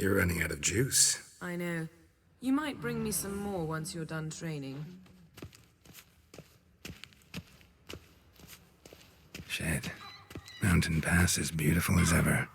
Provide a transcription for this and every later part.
You're running out of juice. I know. You might bring me some more once you're done training. Shit. Mountain Pass is beautiful as ever.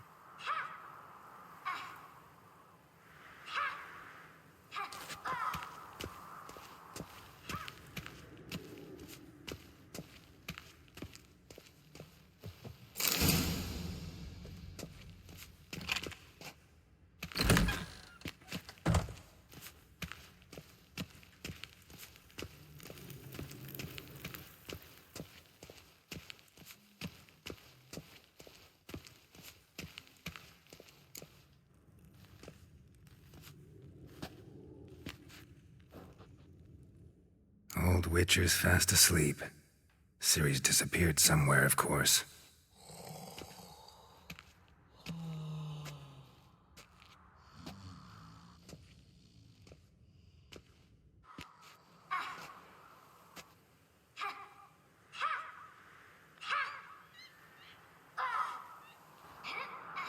Old Witcher's fast asleep. Ciri's disappeared somewhere, of course.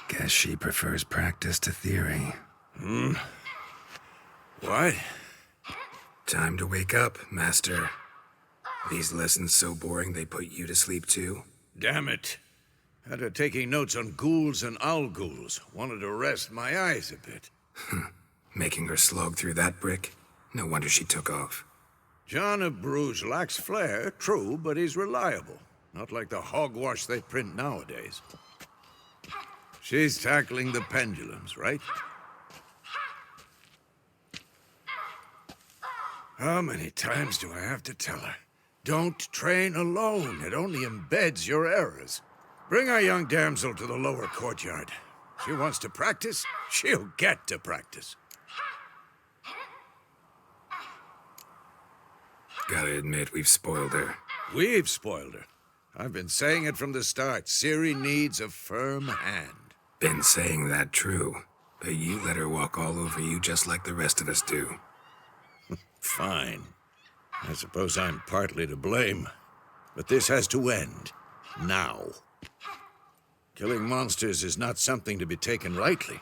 Guess she prefers practice to theory. What? Time to wake up, Master. These lessons so boring they put you to sleep too? Damn it. Had her taking notes on ghouls and owl ghouls. Wanted to rest my eyes a bit. Making her slog through that brick? No wonder she took off. John of Bruges lacks flair, true, but he's reliable. Not like the hogwash they print nowadays. She's tackling the pendulums, right? How many times do I have to tell her? Don't train alone. It only embeds your errors. Bring our young damsel to the lower courtyard. She wants to practice, she'll get to practice. Gotta admit, we've spoiled her. We've spoiled her. I've been saying it from the start. Ciri needs a firm hand. Been saying that true, but you let her walk all over you just like the rest of us do. Fine. I suppose I'm partly to blame. But this has to end. Now. Killing monsters is not something to be taken lightly.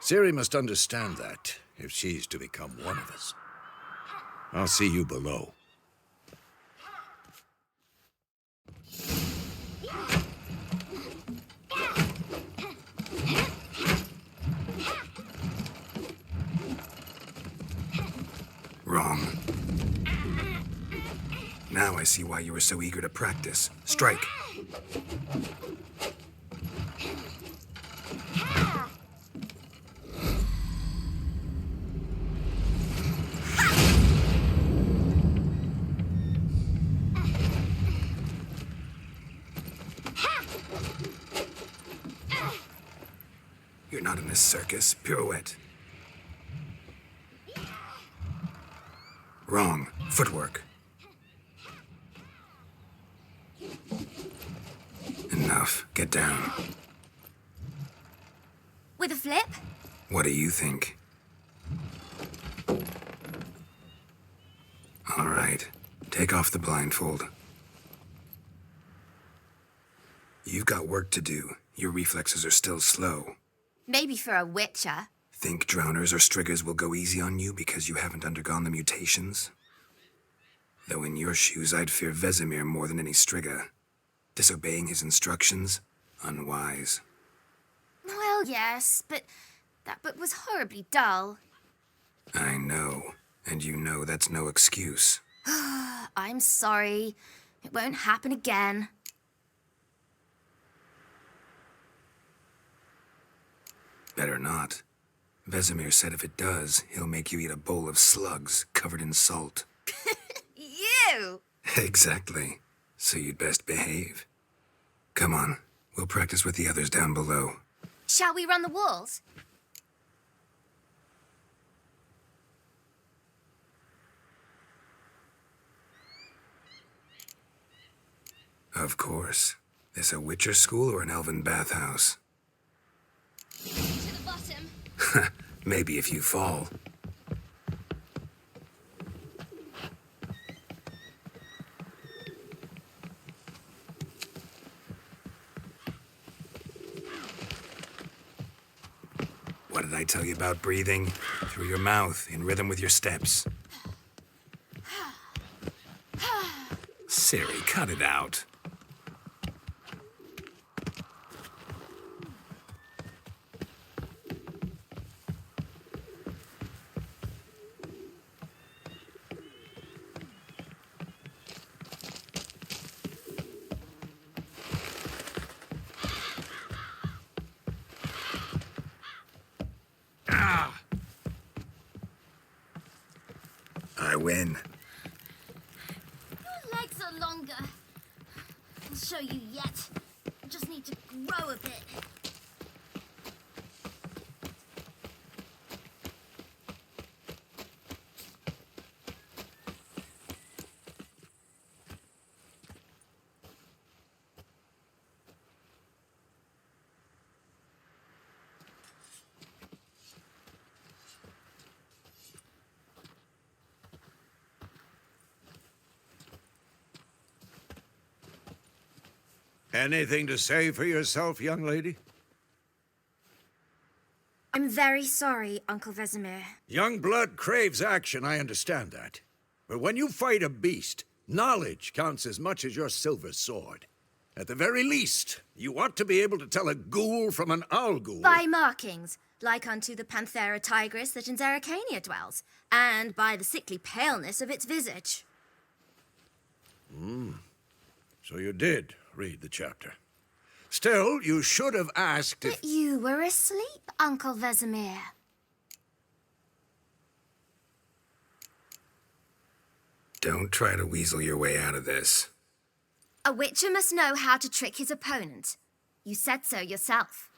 Ciri must understand that, if she's to become one of us. I'll see you below. Wrong. Now I see why you were so eager to practice. Strike. You're not in this circus. Pirouette. Wrong. Footwork. Enough. Get down. With a flip? What do you think? All right. Take off the blindfold. You've got work to do. Your reflexes are still slow. Maybe for a witcher. Think drowners or striggers will go easy on you because you haven't undergone the mutations? Though in your shoes, I'd fear Vesemir more than any strigger. Disobeying his instructions? Unwise. Well, yes, but that book was horribly dull. I know, and you know that's no excuse. I'm sorry. It won't happen again. Better not. Vesemir said if it does, he'll make you eat a bowl of slugs covered in salt. You! Exactly. So you'd best behave. Come on, we'll practice with the others down below. Shall we run the walls? Of course. This a Witcher school or an elven bathhouse? To the bottom. Maybe if you fall. What did I tell you about breathing? Through your mouth, in rhythm with your steps. Siri, cut it out. I win. Your legs are longer. I'll show you yet. I just need to grow a bit. Anything to say for yourself, young lady? I'm very sorry, Uncle Vesemir. Young blood craves action, I understand that. But when you fight a beast, knowledge counts as much as your silver sword. At the very least, you ought to be able to tell a ghoul from an owl ghoul. By markings, like unto the Panthera tigris that in Zeracania dwells, and by the sickly paleness of its visage. So you did read the chapter. Still, you should have asked if... But you were asleep, Uncle Vesemir. Don't try to weasel your way out of this. A witcher must know how to trick his opponent. You said so yourself.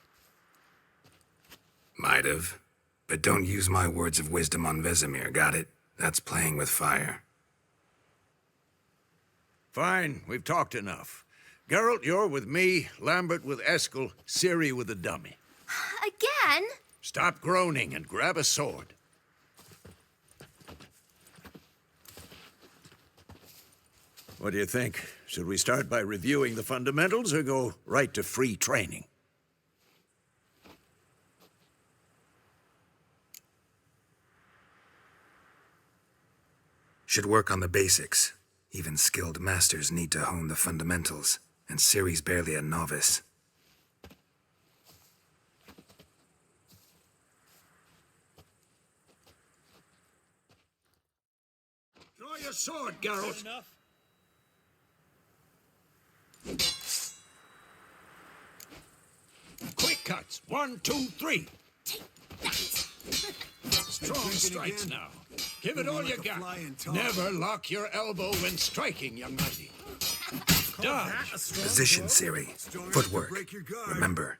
Might have. But don't use my words of wisdom on Vesemir, got it? That's playing with fire. Fine, we've talked enough. Geralt, you're with me, Lambert with Eskel, Ciri with the dummy. Again? Stop groaning and grab a sword. What do you think? Should we start by reviewing the fundamentals or go right to free training? Should work on the basics. Even skilled masters need to hone the fundamentals, and Ciri's barely a novice. Draw your sword, Geralt. Quick cuts. 1, 2, 3. Take that! Strong strikes now. Give it all you got. Never lock your elbow when striking, young lady. Dodge. Position, Ciri. Footwork. Remember.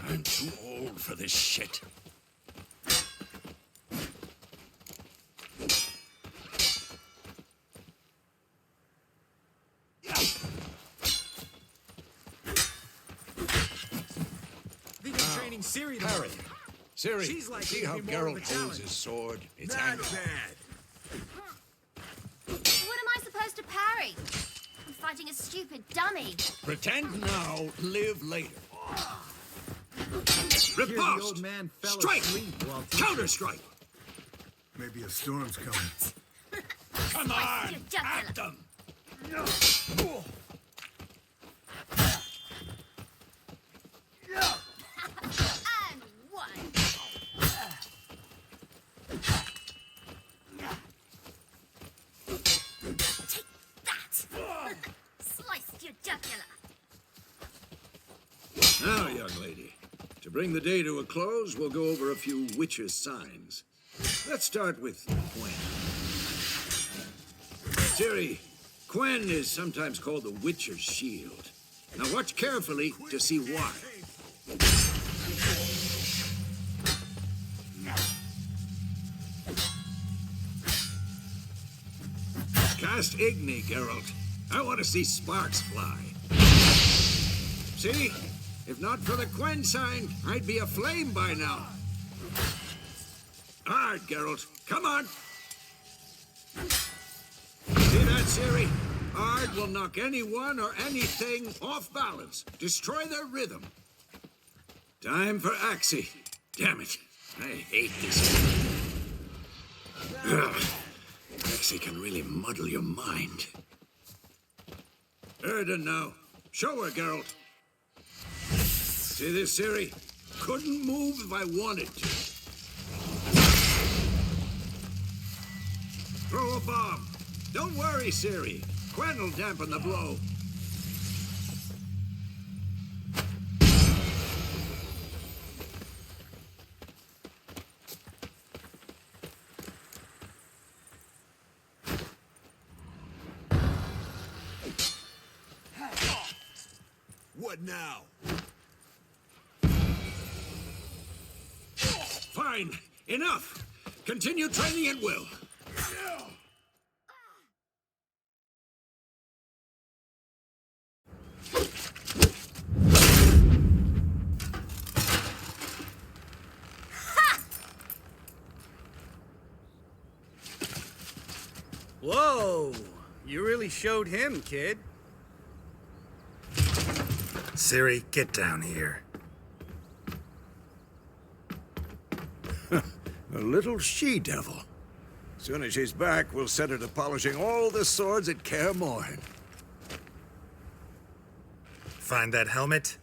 I'm too old for this shit. Training Ciri Harry. Ciri, She's like see how giving me more of a Geralt holds challenge. his sword? It's Not angled. bad. What am I supposed to parry? I'm fighting a stupid dummy. Pretend now, live later. Hear the Riposte! old man fell Strike! asleep while teaching. Counter-strike! Maybe a storm's coming. Come Slice on! your jugular. At them! And one. Take that! Sliced your jugular. Now, young lady, to bring the day to a close, we'll go over a few witches' signs. Let's start with Quen. Ciri, Quen is sometimes called the Witcher's Shield. Now watch carefully to see why. Cast Igni, Geralt. I want to see sparks fly. See? If not for the Quen sign, I'd be aflame by now. Hard, Geralt. Come on. See that, Ciri? Hard will knock anyone or anything off balance. Destroy their rhythm. Time for Axie. Damn it. I hate this. Ugh. Axie can really muddle your mind. Erden now. Show her, Geralt. See this, Siri? Couldn't move if I wanted to. Throw a bomb. Don't worry, Siri. Quen will dampen the blow. What now? Fine. Enough. Continue training at will. Whoa! You really showed him, kid. Siri, get down here. A little she-devil. Soon as she's back, we'll set her to polishing all the swords at Kaer Morhen. Find that helmet?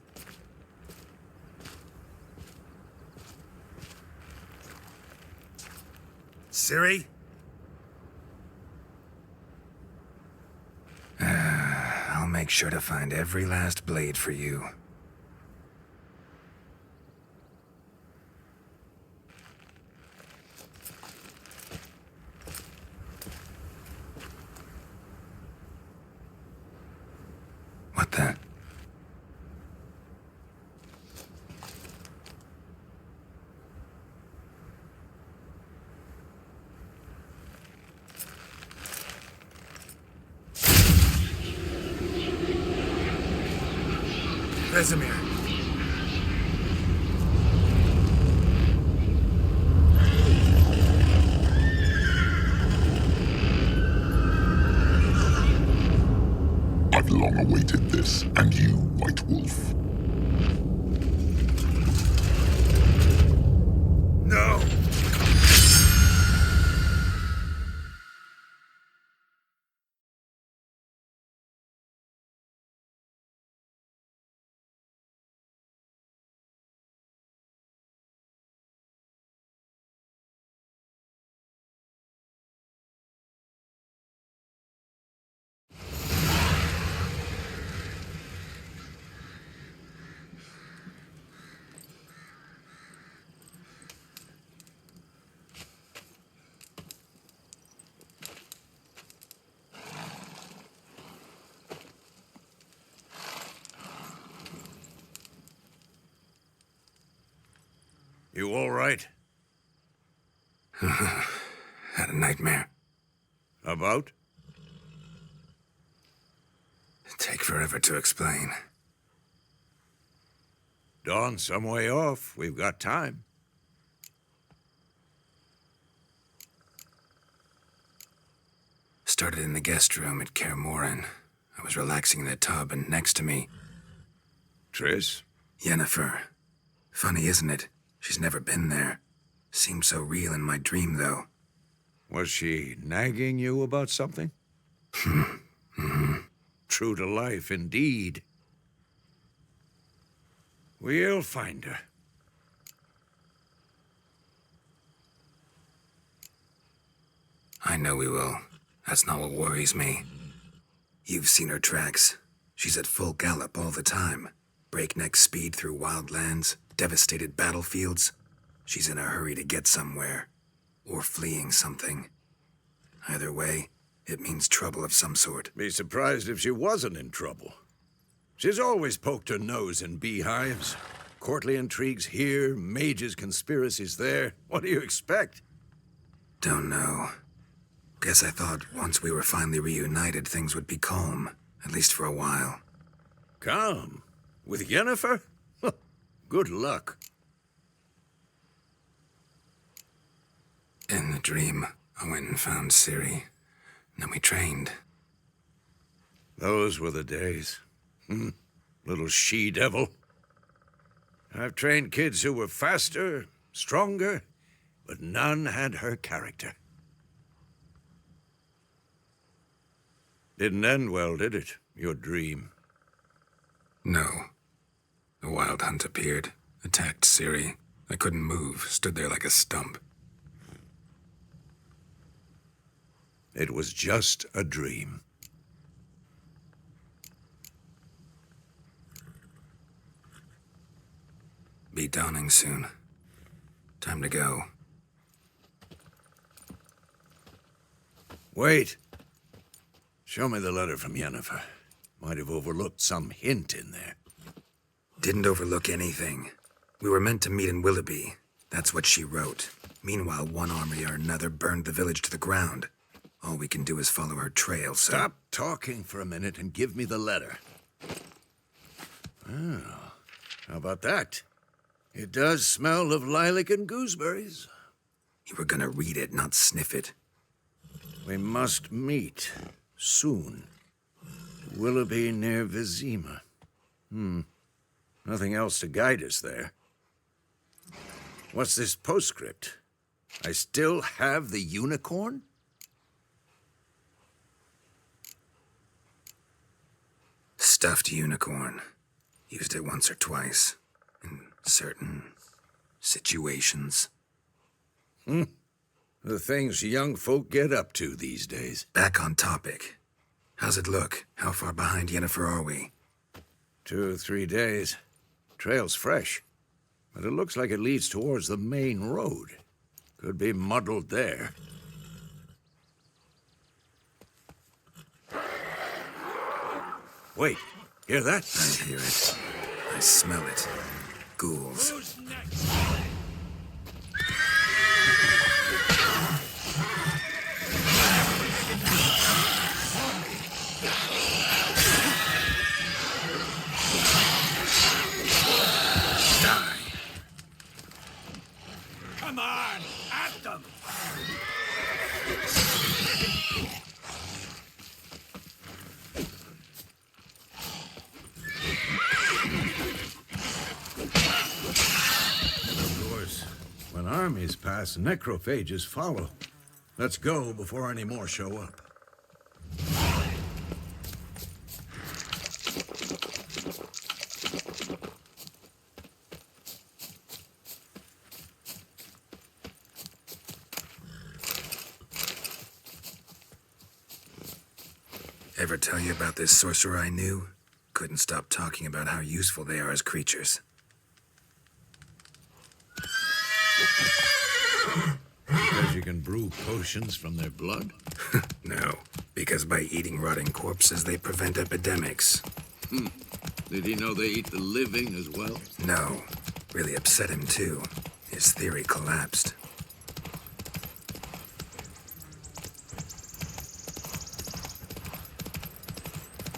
Siri? I'll make sure to find every last blade for you. What the? Vesemir. I've long awaited this, and you, White Wolf. No! You all right? Had a nightmare. About? Take forever to explain. Dawn's some way off. We've got time. Started in the guest room at Kaer Morhen. I was relaxing in the tub, and next to me, Triss? Yennefer. Funny, isn't it? She's never been there. Seemed so real in my dream, though. Was she nagging you about something? True to life, indeed. We'll find her. I know we will. That's not what worries me. You've seen her tracks. She's at full gallop all the time. Breakneck speed through wild lands, devastated battlefields. She's in a hurry to get somewhere. Or fleeing something. Either way, it means trouble of some sort. Be surprised if she wasn't in trouble. She's always poked her nose in beehives. Courtly intrigues here, mages' conspiracies there. What do you expect? Don't know. Guess I thought once we were finally reunited, things would be calm. At least for a while. Calm? With Yennefer? Good luck. In the dream, I went and found Ciri. Then we trained. Those were the days. Little she-devil. I've trained kids who were faster, stronger, but none had her character. Didn't end well, did it? Your dream? No. A wild hunt appeared, attacked Ciri. I couldn't move, stood there like a stump. It was just a dream. Be dawning soon. Time to go. Wait. Show me the letter from Yennefer. Might have overlooked some hint in there. Didn't overlook anything. We were meant to meet in Willoughby. That's what she wrote. Meanwhile, one army or another burned the village to the ground. All we can do is follow her trail, so... Stop talking for a minute and give me the letter. Oh, how about that? It does smell of lilac and gooseberries. You were gonna read it, not sniff it. We must meet soon. Willoughby near Vizima. Nothing else to guide us there. What's this postscript? I still have the unicorn? Stuffed unicorn. Used it once or twice. In certain situations. The things young folk get up to these days. Back on topic. How's it look? How far behind Yennefer are we? 2 or 3 days. Trail's fresh, but it looks like it leads towards the main road. Could be muddled there. Wait, hear that? I hear it. I smell it. Ghouls. Who's next? Die. Come on, at them! Of course, when armies pass, necrophages follow. Let's go before any more show up. Ever tell you about this sorcerer I knew? Couldn't stop talking about how useful they are as creatures. Because you can brew potions from their blood? No, because by eating rotting corpses, they prevent epidemics. Did he know they eat the living as well? No, really upset him too. His theory collapsed.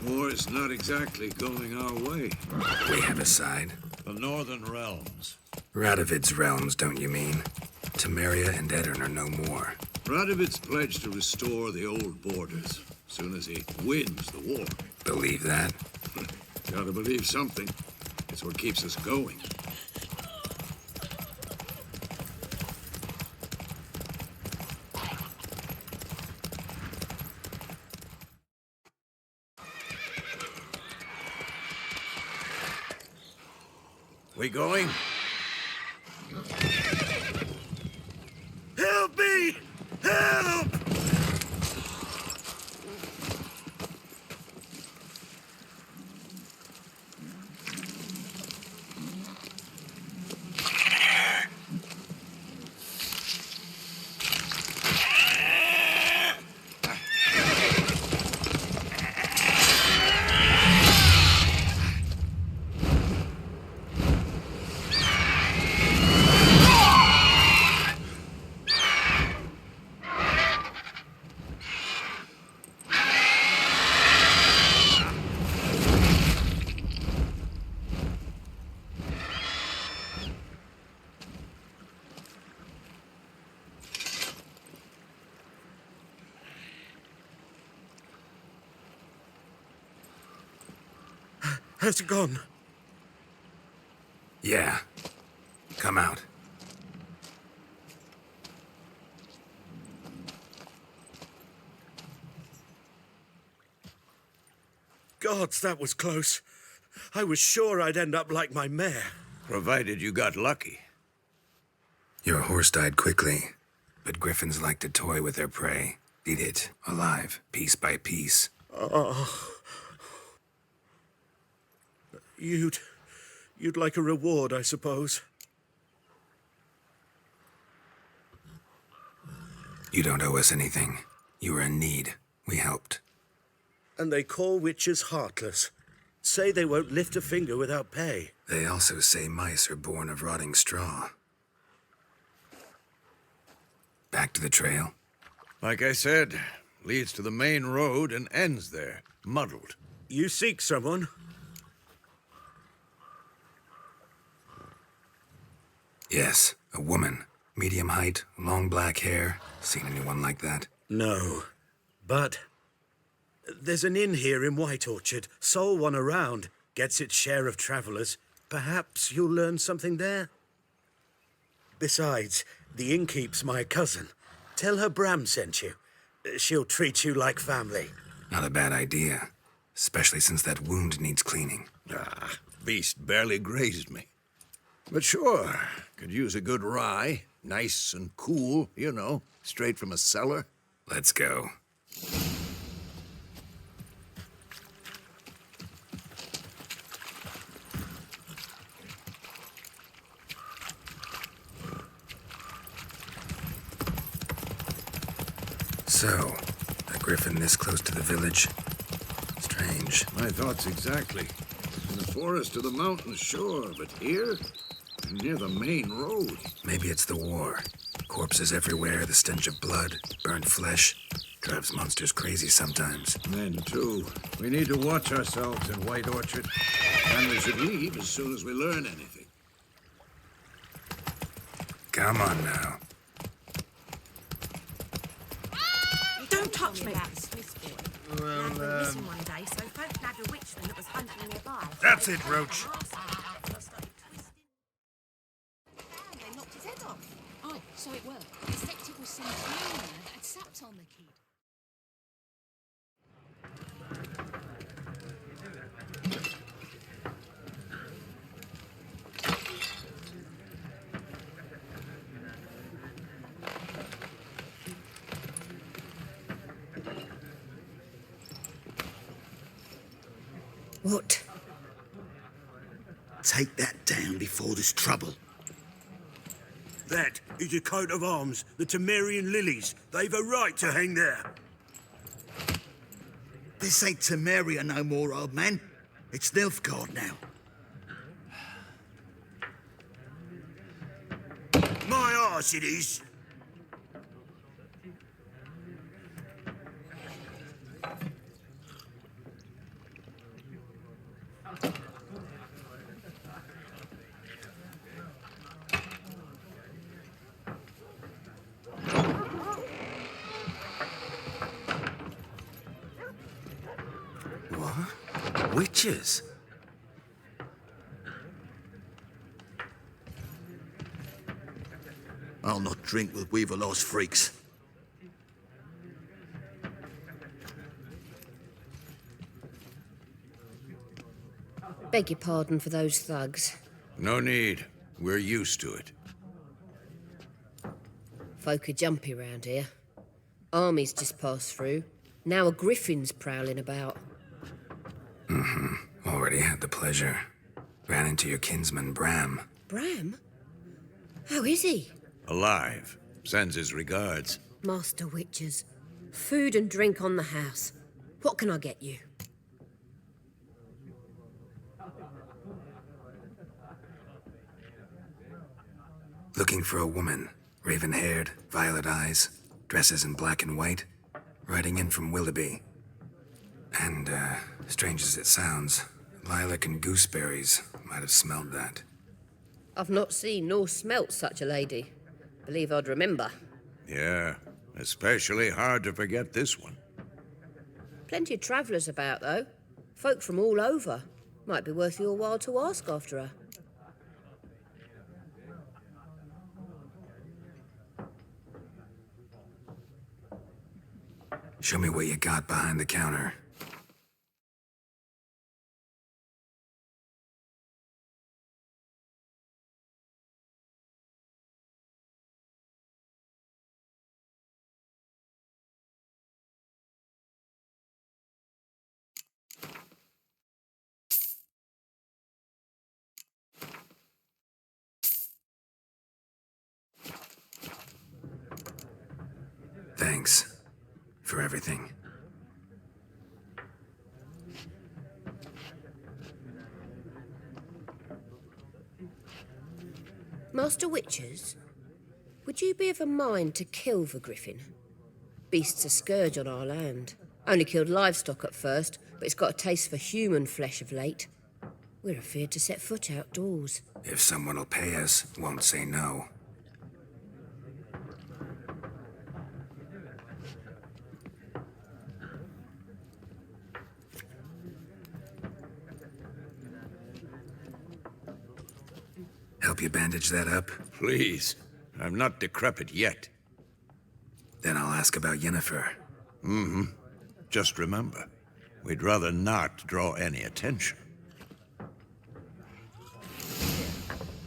War's not exactly going our way. We have a side. The Northern Realms. Radovid's realms, don't you mean? Temeria and Edirn are no more. Radovid's pledged to restore the old borders, as soon as he wins the war. Believe that? Gotta believe something. It's what keeps us going. We going? Help me! Help! Has it gone? Yeah. Come out. Gods, that was close. I was sure I'd end up like my mare. Provided you got lucky. Your horse died quickly, but griffins like to toy with their prey. Eat it alive, piece by piece. You'd like a reward, I suppose. You don't owe us anything. You were in need. We helped. And they call witches heartless. Say they won't lift a finger without pay. They also say mice are born of rotting straw. Back to the trail. Like I said, leads to the main road and ends there, muddled. You seek someone? Yes, a woman. Medium height, long black hair. Seen anyone like that? No. But there's an inn here in White Orchard. Sole one around. Gets its share of travelers. Perhaps you'll learn something there? Besides, the innkeep's my cousin. Tell her Bram sent you. She'll treat you like family. Not a bad idea. Especially since that wound needs cleaning. Ah, beast barely grazed me. But sure, could use a good rye. Nice and cool, you know, straight from a cellar. Let's go. So, a griffin this close to the village? Strange. My thoughts exactly. In the forest or the mountains, sure, but here? Near the main road. Maybe it's the war. Corpses everywhere, the stench of blood, burnt flesh. Drives monsters crazy sometimes. Men, too. We need to watch ourselves in White Orchard. And we should leave as soon as we learn anything. Come on now. Don't touch me! Well, missing one day, so folk nabbed a witchman that was hunting nearby. That's it, Roach. They knocked his head off. Oh, so it worked. Except it was some town lad had sapped on the kid. What? Take that down before there's trouble. That is a coat of arms, the Temerian lilies. They've a right to hang there. This ain't Temeria no more, old man. It's Nilfgaard now. My arse it is. What? Witches? I'll not drink with Weaverlaw's freaks. Beg your pardon for those thugs. No need. We're used to it. Folk are jumpy round here. Armies just passed through. Now a griffin's prowling about. Already had the pleasure. Ran into your kinsman, Bram. Bram? How is he? Alive. Sends his regards. Master witches. Food and drink on the house. What can I get you? Looking for a woman. Raven-haired, violet eyes, dresses in black and white. Riding in from Willoughby. And, strange as it sounds, lilac and gooseberries might have smelled that. I've not seen nor smelt such a lady. Believe I'd remember. Yeah, especially hard to forget this one. Plenty of travellers about, though. Folk from all over. Might be worth your while to ask after her. Show me what you got behind the counter. Thanks for everything. Master Witchers, would you be of a mind to kill the griffin? Beast's a scourge on our land. Only killed livestock at first, but it's got a taste for human flesh of late. We're afeard to set foot outdoors. If someone will pay us, won't say no. Help you bandage that up? Please. I'm not decrepit yet. Then I'll ask about Yennefer. Mm-hmm. Just remember, we'd rather not draw any attention.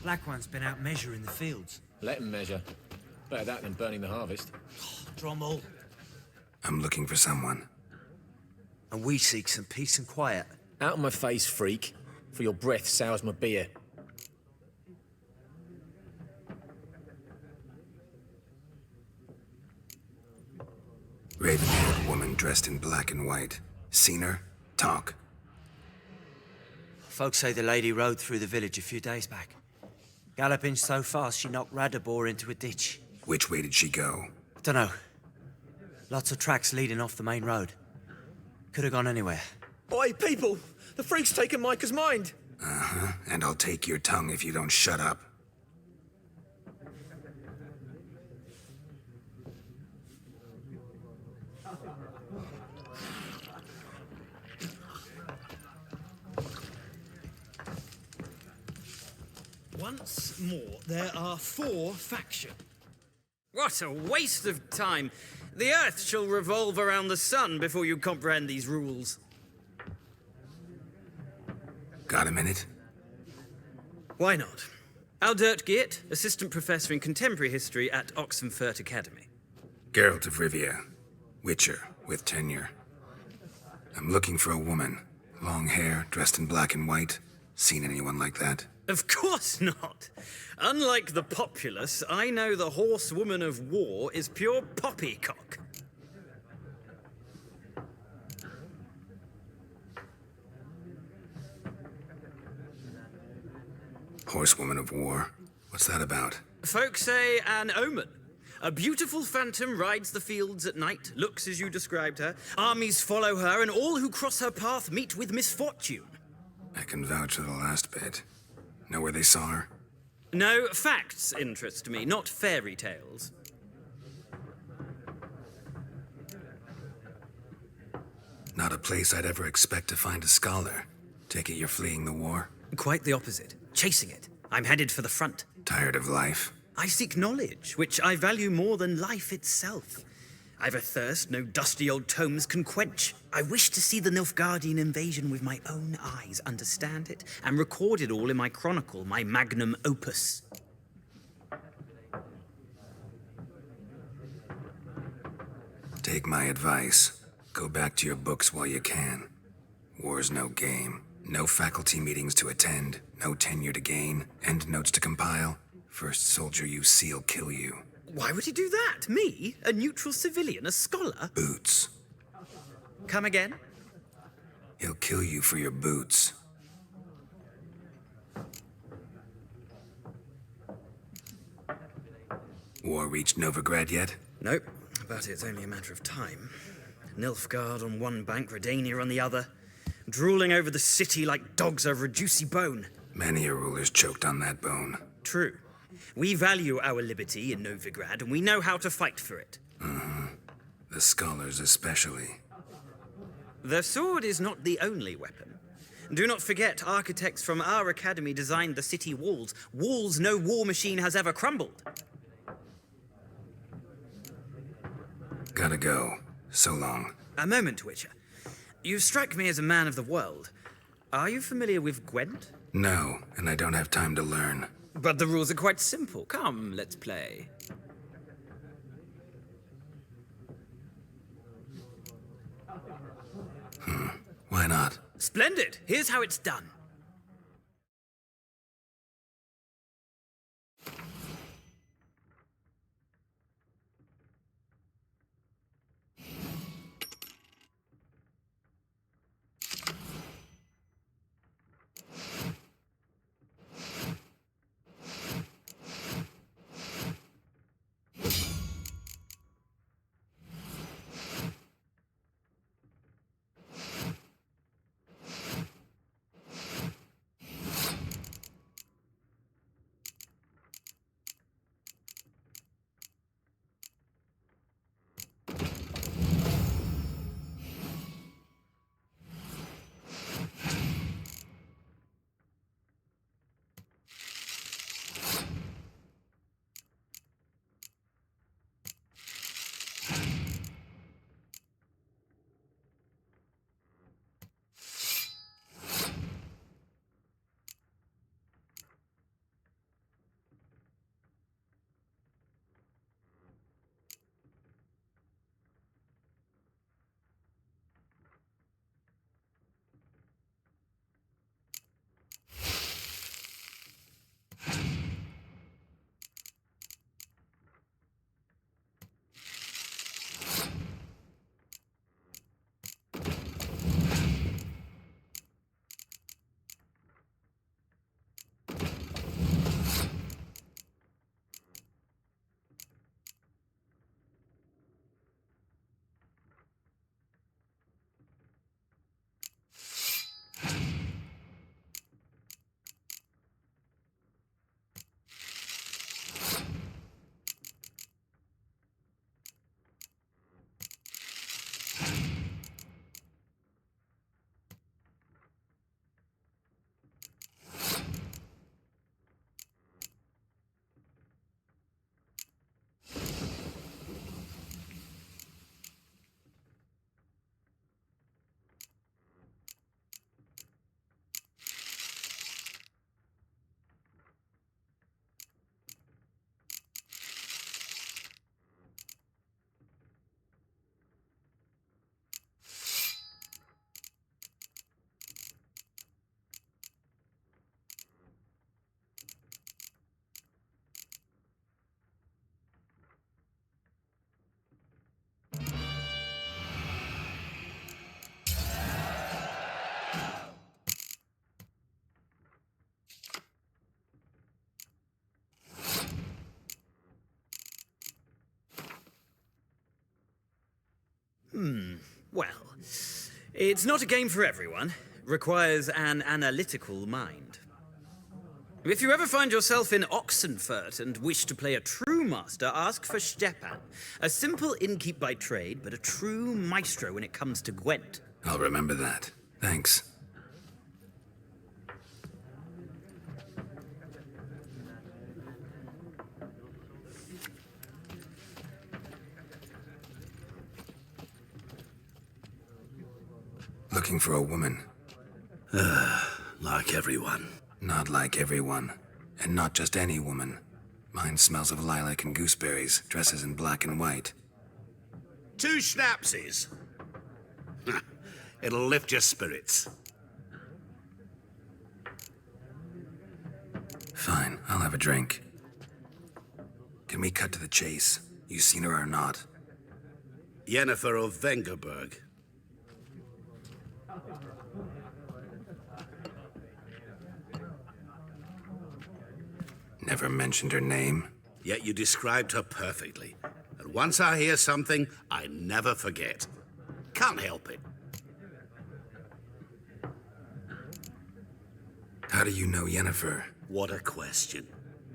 Black One's been out measuring the fields. Let him measure. Better that than burning the harvest. Drommel. I'm looking for someone. And we seek some peace and quiet. Out of my face, freak. For your breath sours my beer. Raven-haired woman dressed in black and white. Seen her? Talk. Folks say the lady rode through the village a few days back. Galloping so fast she knocked Radabor into a ditch. Which way did she go? Dunno. Lots of tracks leading off the main road. Could have gone anywhere. Oi, people! The freak's taken Micah's mind! Uh-huh. And I'll take your tongue if you don't shut up. Once more, there are 4 factions. What a waste of time! The Earth shall revolve around the sun before you comprehend these rules. Got a minute? Why not? Aldert Geert, Assistant Professor in Contemporary History at Oxenfurt Academy. Geralt of Rivia. Witcher, with tenure. I'm looking for a woman. Long hair, dressed in black and white. Seen anyone like that? Of course not. Unlike the populace, I know the horsewoman of war is pure poppycock. Horsewoman of war? What's that about? Folk say an omen. A beautiful phantom rides the fields at night, looks as you described her. Armies follow her, and all who cross her path meet with misfortune. I can vouch for the last bit. Know where they saw her? No, facts interest me, not fairy tales. Not a place I'd ever expect to find a scholar. Take it you're fleeing the war? Quite the opposite. Chasing it. I'm headed for the front. Tired of life? I seek knowledge, which I value more than life itself. I've a thirst no dusty old tomes can quench. I wish to see the Nilfgaardian invasion with my own eyes, understand it, and record it all in my chronicle, my magnum opus. Take my advice. Go back to your books while you can. War's no game. No faculty meetings to attend. No tenure to gain. End notes to compile. First soldier you see'll kill you. Why would he do that? Me? A neutral civilian? A scholar? Boots. Come again? He'll kill you for your boots. War reached Novigrad yet? Nope, but it's only a matter of time. Nilfgaard on one bank, Redania on the other. Drooling over the city like dogs over a juicy bone. Many a ruler's choked on that bone. True. We value our liberty in Novigrad, and we know how to fight for it. The scholars especially. The sword is not the only weapon. Do not forget, architects from our academy designed the city walls. Walls no war machine has ever crumbled. Gotta go. So long. A moment, Witcher. You strike me as a man of the world. Are you familiar with Gwent? No, and I don't have time to learn. But the rules are quite simple. Come, let's play. Why not? Splendid! Here's how it's done. Well, it's not a game for everyone. Requires an analytical mind. If you ever find yourself in Oxenfurt and wish to play a true master, ask for Stepan. A simple innkeep by trade, but a true maestro when it comes to Gwent. I'll remember that. Thanks. Looking for a woman. Like everyone. Not like everyone. And not just any woman. Mine smells of lilac and gooseberries, dresses in black and white. 2 schnapsies. It'll lift your spirits. Fine, I'll have a drink. Can we cut to the chase? You seen her or not? Yennefer of Vengerberg. Never mentioned her name. Yet you described her perfectly. And once I hear something, I never forget. Can't help it. How do you know Yennefer? What a question.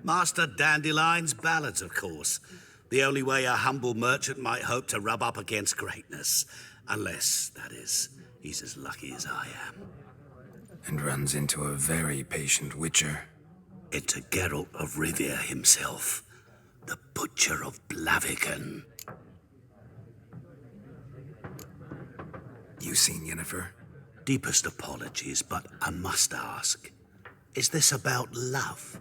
Master Dandelion's ballads, of course. The only way a humble merchant might hope to rub up against greatness. Unless, that is, he's as lucky as I am. And runs into a very patient witcher. Into Geralt of Rivia himself, the Butcher of Blaviken. you seen Yennefer? Deepest apologies, but I must ask. Is this about love?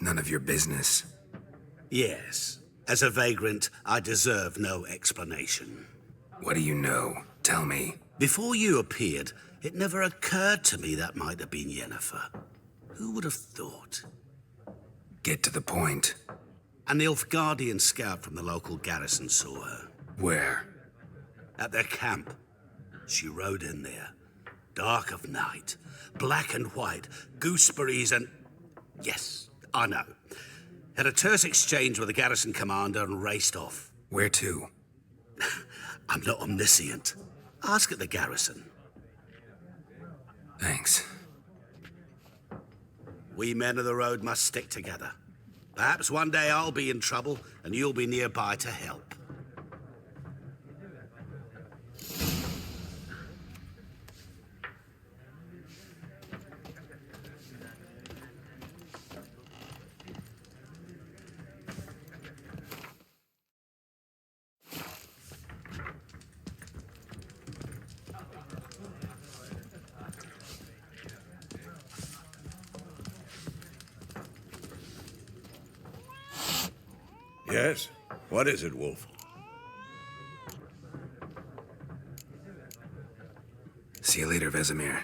None of your business. Yes. As a vagrant, I deserve no explanation. What do you know? Tell me. Before you appeared, it never occurred to me that might have been Yennefer. Who would have thought? Get to the point. A Nilfgaardian scout from the local garrison saw her. Where? At their camp. She rode in there. Dark of night. Black and white. Gooseberries and... Yes, I know. Had a terse exchange with the garrison commander and raced off. Where to? I'm not omniscient. Ask at the garrison. Thanks. We men of the road must stick together. Perhaps one day I'll be in trouble and you'll be nearby to help. Yes? What is it, Wolf? See you later, Vesemir.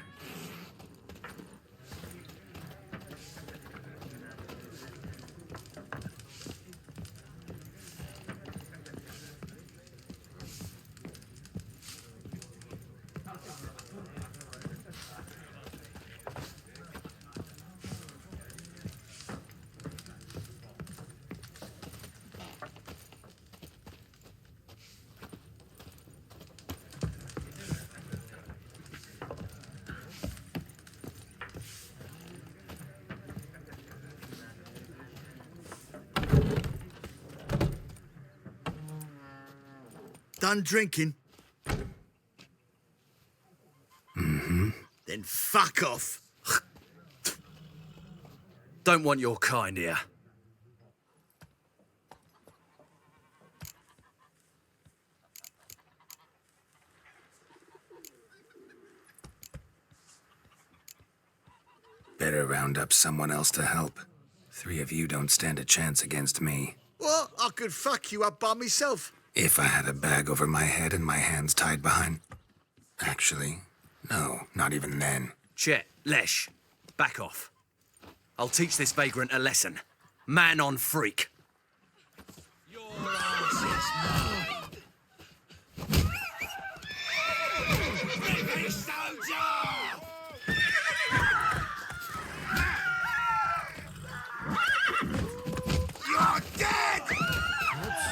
Done drinking? Mm-hmm. Then fuck off. Don't want your kind here. Better round up someone else to help. 3 of you don't stand a chance against me. What? I could fuck you up by myself. If I had a bag over my head and my hands tied behind... Actually, no, not even then. Chet, Lesh, back off. I'll teach this vagrant a lesson. Man on freak. Your answer's mine. British soldier! You're dead!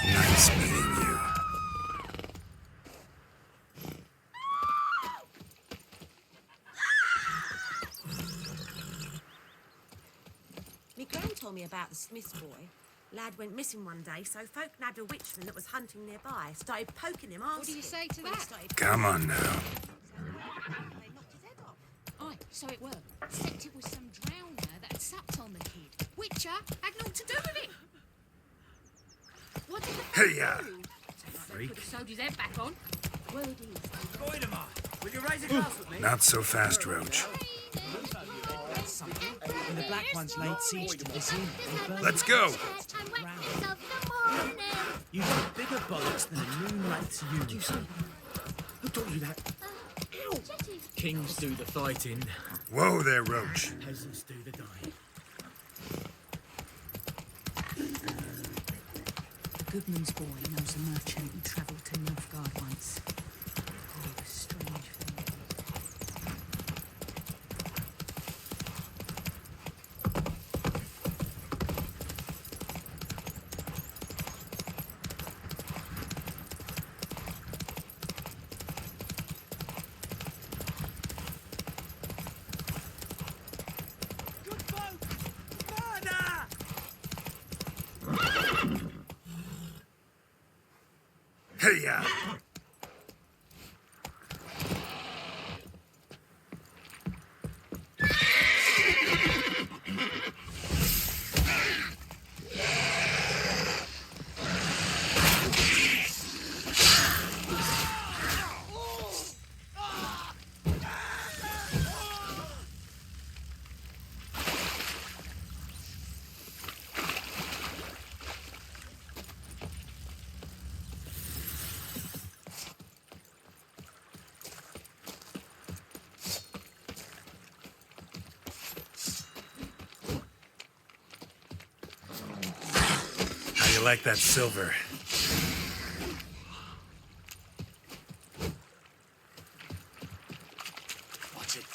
Nice meeting you. Me gran told me about the Smith's boy. Lad went missing one day, so folk nabbed a witchman that was hunting nearby. Started poking him, asking. What do you say to that? Come on now. They knocked his head off. Aye, so it were. Except it was some drowner that had supped on the kid. Witcher had naught to do with it. What did the Hey-ya! freak could have sewed his head back on? Word is. Voidemar, will you raise a glass with me? Not so fast, Roach. That's something. When the Black Ones laid siege to this inn, they burned Let's go! You've got bigger bollocks than a moonlight's unicorn. You see? Who taught you that? Kings do the fighting. Whoa there, Roach. Peasants do the dying. The Goodman's boy knows a merchant who travelled to Nilfgaard once. Oh, strange thing. Hey-ya! you like that silver? Watch it.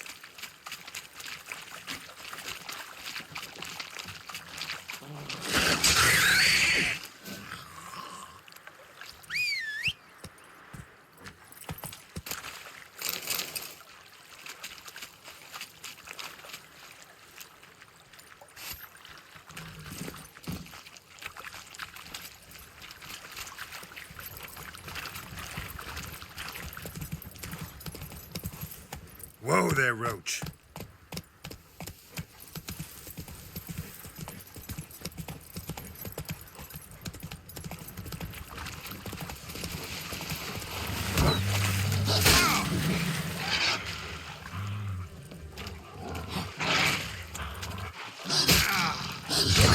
Whoa there, Roach.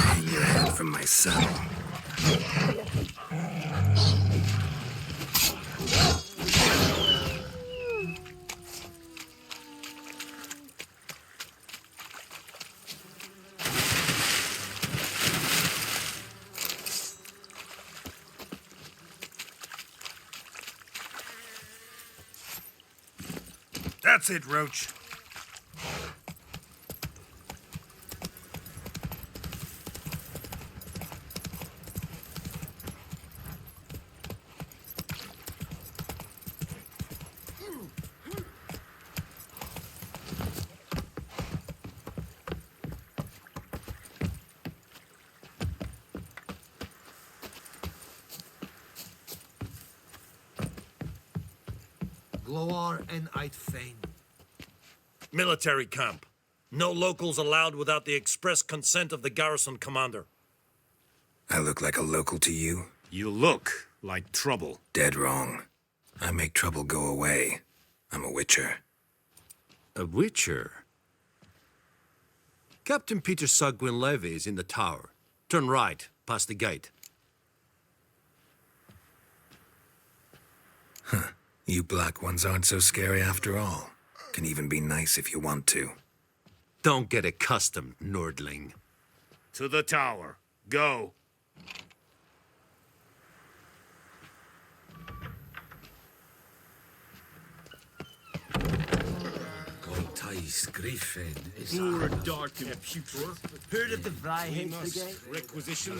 Hang your head from my saddle. That's it, Roach. Gloar and Fein. Military camp. No locals allowed without the express consent of the garrison commander. I look like a local to you? You look like trouble. Dead wrong. I make trouble go away. I'm a witcher. A witcher? Captain Peter Sagwin Levy is in the tower. Turn right, past the gate. Huh. You black ones aren't so scary after all. Can even be nice if you want to. Don't get accustomed, Nordling. To the tower. Go. Griffin is Poor dark and putrid. Heard of the Vryhint Brigade? Requisition.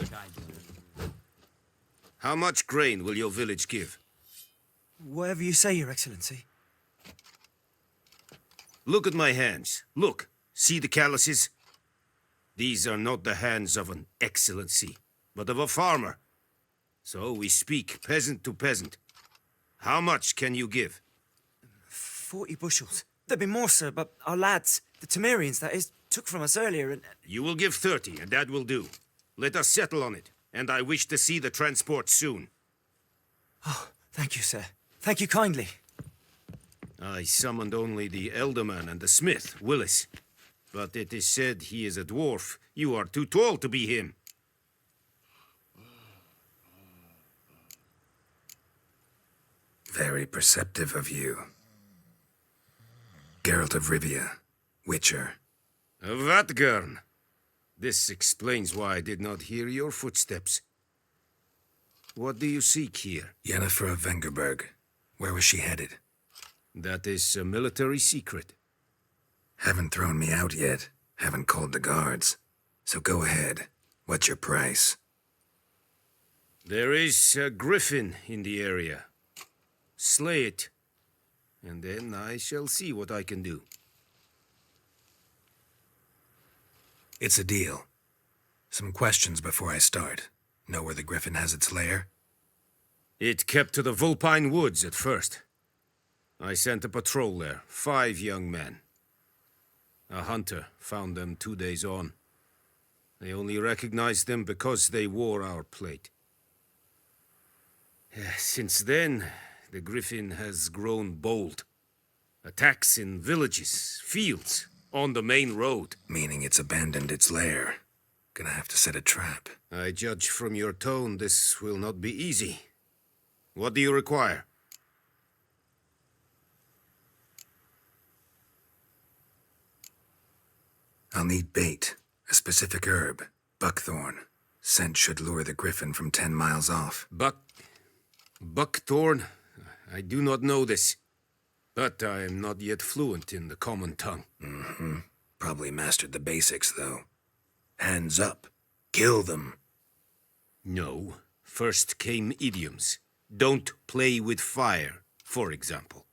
How much grain will your village give? Whatever you say, Your Excellency. Look at my hands. Look. See the calluses? These are not the hands of an excellency, but of a farmer. So we speak peasant to peasant. How much can you give? 40 bushels. There'd be more, sir, but our lads, the Temerians, that is, took from us earlier and... You will give 30, and that will do. Let us settle on it, and I wish to see the transport soon. Oh, thank you, sir. Thank you kindly. I summoned only the Elderman and the smith, Willis. But it is said he is a dwarf. You are too tall to be him. Very perceptive of you. Geralt of Rivia, Witcher. Vatgern. This explains why I did not hear your footsteps. What do you seek here? Yennefer of Vengerberg. Where was she headed? That is a military secret. Haven't thrown me out yet. Haven't called the guards. So go ahead. What's your price? There is a griffin in the area. Slay it. And then I shall see what I can do. It's a deal. Some questions before I start. Know where the griffin has its lair? It kept to the Vulpine Woods at first. I sent a patrol there, 5 young men. A hunter found them 2 days on. They only recognized them because they wore our plate. Since then, the griffin has grown bold. Attacks in villages, fields, on the main road. Meaning it's abandoned its lair. Gonna have to set a trap. I judge from your tone this will not be easy. What do you require? I'll need bait, a specific herb, buckthorn, Scent should lure the griffin from 10 miles off. Buckthorn? I do not know this. But I am not yet fluent in the common tongue. Mm-hmm. Probably mastered the basics, though. Hands up. Kill them. No. First came idioms. Don't play with fire, for example.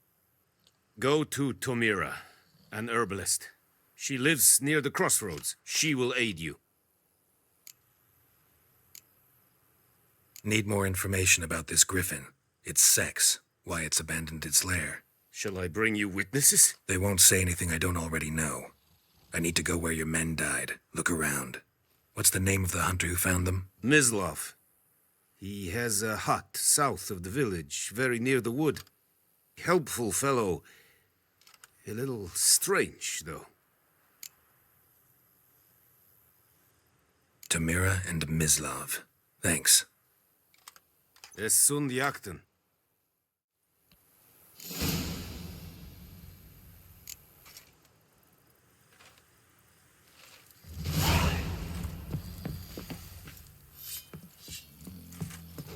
Go to Tomira, an herbalist. She lives near the crossroads. She will aid you. Need more information about this griffin. Its sex, why it's abandoned its lair. Shall I bring you witnesses? They won't say anything I don't already know. I need to go where your men died. Look around. What's the name of the hunter who found them? Mislav. He has a hut south of the village, very near the wood. Helpful fellow. A little strange, though. Tamira and Mislav. Thanks. Es sunt jakten.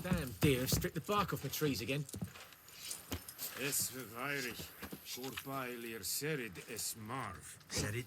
Damn deer have stripped the bark off the trees again. Es veirig, corpailir serid es marv. Serid?